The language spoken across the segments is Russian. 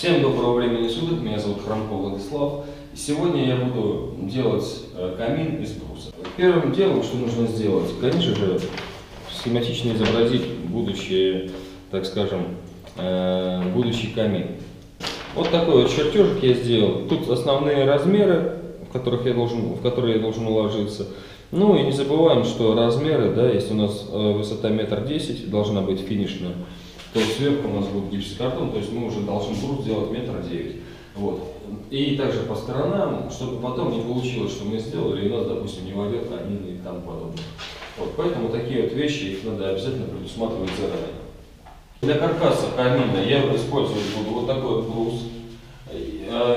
Всем доброго времени суток, меня зовут Хромков Владислав. И сегодня я буду делать камин из бруса. Первым делом, что нужно сделать, конечно же, схематично изобразить будущее, так скажем, будущий камин. Вот такой вот чертежик я сделал. Тут основные размеры, в которые я должен уложиться. Ну и не забываем, что размеры, да, если у нас высота 1,10 м, должна быть финишная, то сверху у нас будет гипсокартон, то есть мы уже должны брус сделать 1,9 м. Вот. И также по сторонам, чтобы потом не получилось, что мы сделали, и у нас, допустим, не войдет камин и тому подобное. Вот. Поэтому такие вот вещи, их надо обязательно предусматривать заранее. Для каркаса камина я использовать буду вот такой вот брус.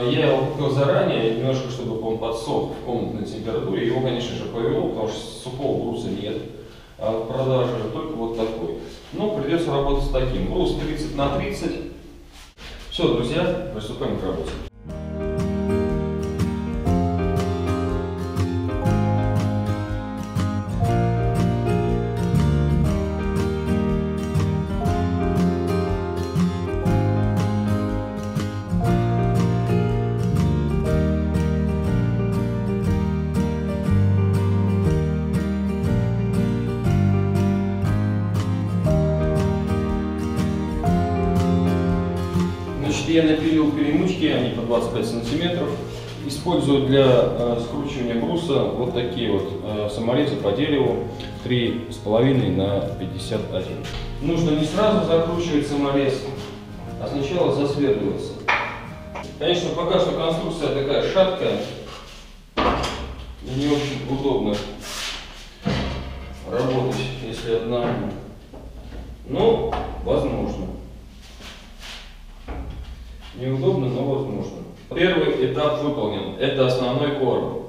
Я его купил заранее, немножко, чтобы он подсох в комнатной температуре. Его, конечно же, повело, потому что сухого бруса нет в продаже, только вот такой. Но придется работать с таким. Брус 30 на 30. Все, друзья, приступаем к работе. Я напилил перемычки, они по 25 сантиметров. Использую для скручивания бруса вот такие вот саморезы по дереву 3,5 на 51. Нужно не сразу закручивать саморез, а сначала засверливаться. Конечно, пока что конструкция такая шаткая и не очень удобно работать, если одному. Но возможно. Неудобно, но возможно. Первый этап выполнен. Это основной корм.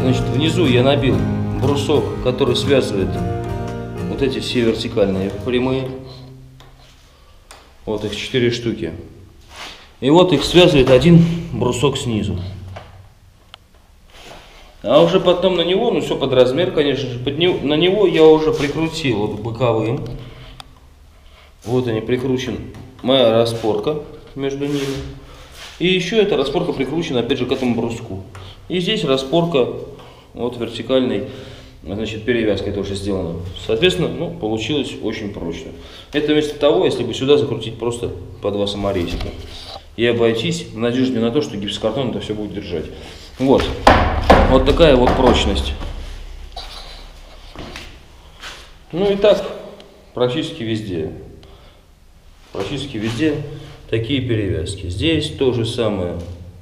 Значит, внизу я набил брусок, который связывает вот эти все вертикальные прямые. Вот их 4 штуки. И вот их связывает один брусок снизу. А уже потом на него, ну все под размер, конечно же, на него я уже прикрутил вот боковым. Вот они, прикручен моя распорка между ними. И еще эта распорка прикручена опять же к этому бруску. И здесь распорка вот вертикальной, значит, перевязкой тоже сделана. Соответственно, ну, получилось очень прочно. Это вместо того, если бы сюда закрутить просто по 2 саморезика и обойтись в надежде на то, что гипсокартон это все будет держать. Вот. Вот такая вот прочность. Ну и так практически везде. Практически везде такие перевязки. Здесь то же самое.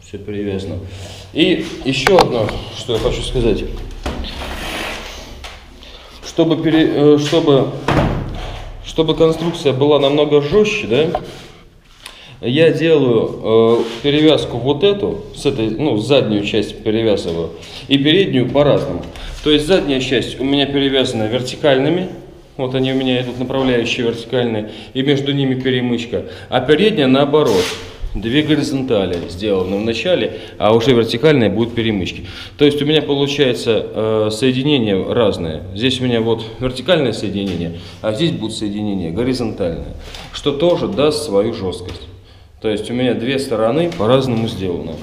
Все перевязано. И еще одно, что я хочу сказать. Чтобы конструкция была намного жестче, да, я делаю перевязку вот эту, с этой, ну, заднюю часть перевязываю, и переднюю по-разному. То есть задняя часть у меня перевязана вертикальными, вот они у меня идут направляющие вертикальные, и между ними перемычка, а передняя наоборот. 2 горизонтали сделаны в начале, а уже вертикальные будут перемычки. То есть у меня получается соединения разные. Здесь у меня вот вертикальное соединение, а здесь будет соединение горизонтальное, что тоже даст свою жесткость. То есть у меня 2 стороны по-разному сделаны.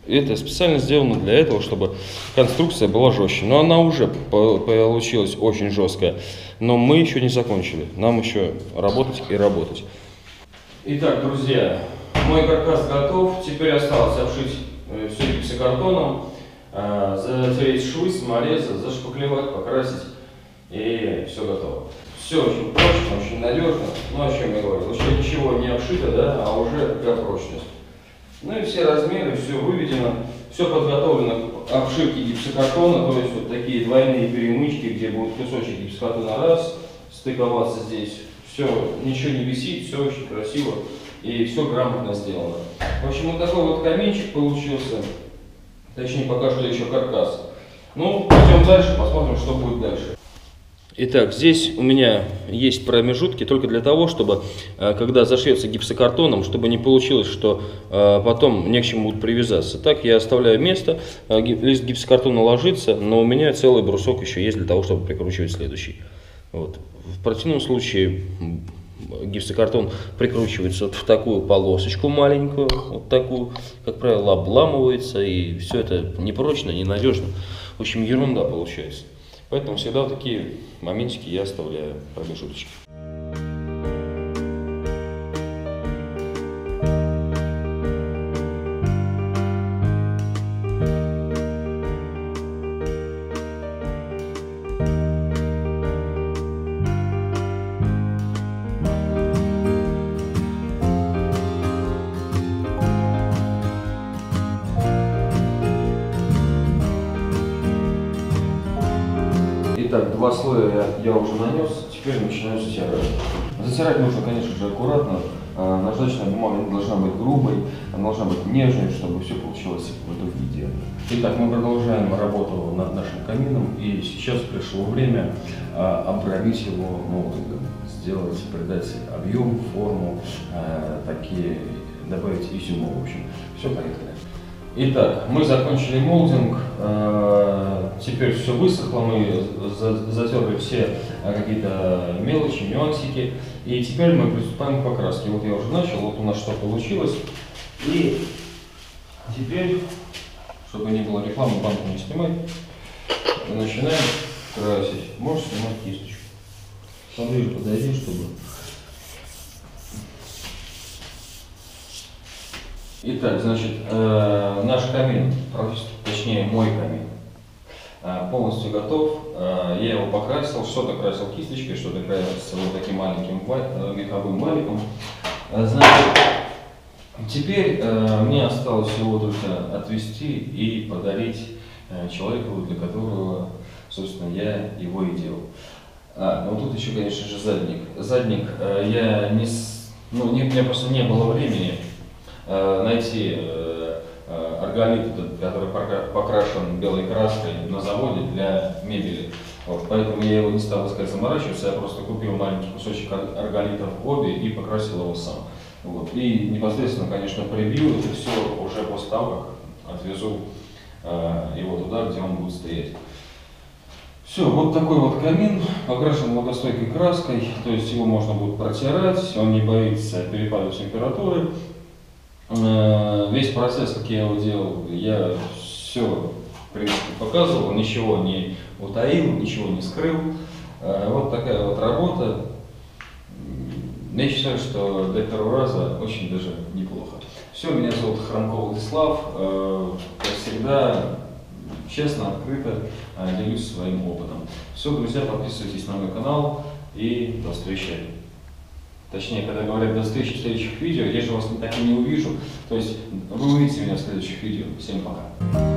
Это специально сделано для этого, чтобы конструкция была жестче. Но она уже получилась очень жесткая. Но мы еще не закончили. Нам еще работать и работать. Итак, друзья. Мой каркас готов, теперь осталось обшить все гипсокартоном, затереть швы, саморезы, зашпаклевать, покрасить, и все готово. Все очень прочно, очень надежно, ну о чем я говорил, еще ничего не обшито, да, а уже такая прочность. Ну и все размеры, все выведено, все подготовлено обшивки гипсокартона, то есть вот такие двойные перемычки, где будет кусочек гипсокартона раз, стыковаться здесь. Все, ничего не висит, все очень красиво и все грамотно сделано. В общем, вот такой вот каминчик получился. Точнее, пока что еще каркас. Ну, пойдем дальше, посмотрим, что будет дальше. Итак, здесь у меня есть промежутки только для того, чтобы, когда зашьется гипсокартоном, чтобы не получилось, что потом не к чему будет привязаться. Так, я оставляю место, лист гипсокартона ложится, но у меня целый брусок еще есть для того, чтобы прикручивать следующий. Вот. В противном случае гипсокартон прикручивается вот в такую полосочку маленькую, вот такую, как правило, обламывается, и все это непрочно, ненадежно. В общем, ерунда получается. Поэтому всегда вот такие моментики я оставляю промежуточки. Итак, два слоя я уже нанес, теперь начинаю затирать. Затирать нужно, конечно же, аккуратно. Наждачная бумага не должна быть грубой, она должна быть нежной, чтобы все получилось в итоге идеально. Итак, мы продолжаем работу над нашим камином, и сейчас пришло время обрамить его молдингом, сделать, придать объем, форму, такие, добавить изюма, в общем. Все, поехали. Итак, мы закончили молдинг, теперь все высохло, мы затерли все какие-то мелочи, нюансики, и теперь мы приступаем к покраске. Вот я уже начал, вот у нас что получилось, и теперь, чтобы не было рекламы, банку не снимать, начинаем красить. Можешь снимать кисточку. Поближе подойди, чтобы... Итак, значит, наш камин, точнее мой камин, полностью готов. Я его покрасил, что-то красил кисточкой, что-то красил вот таким маленьким меховым валиком. Значит, теперь мне осталось его только отвезти и подарить человеку, для которого, собственно, я его и делал. Но тут еще, конечно же, задник. Задник я не... Ну, у меня просто не было времени найти органит, который покрашен белой краской на заводе для мебели. Вот, поэтому я его не стал искать, заморачиваться, я просто купил маленький кусочек органита в обе и покрасил его сам. Вот. И непосредственно, конечно, прибью это все уже после того, как отвезу его туда, где он будет стоять. Все, вот такой вот камин, покрашен водостойкой краской, то есть его можно будет протирать, он не боится перепадов температуры. Весь процесс, как я его делал, я все, в принципе, показывал, ничего не утаил, ничего не скрыл. Вот такая вот работа. Я считаю, что для первого раза очень даже неплохо. Все, меня зовут Хромко Владислав. Как всегда, честно, открыто делюсь своим опытом. Все, друзья, подписывайтесь на мой канал и до встречи. Точнее, когда говорят до встречи в следующих видео, я же вас так и не увижу. То есть вы увидите меня в следующих видео. Всем пока.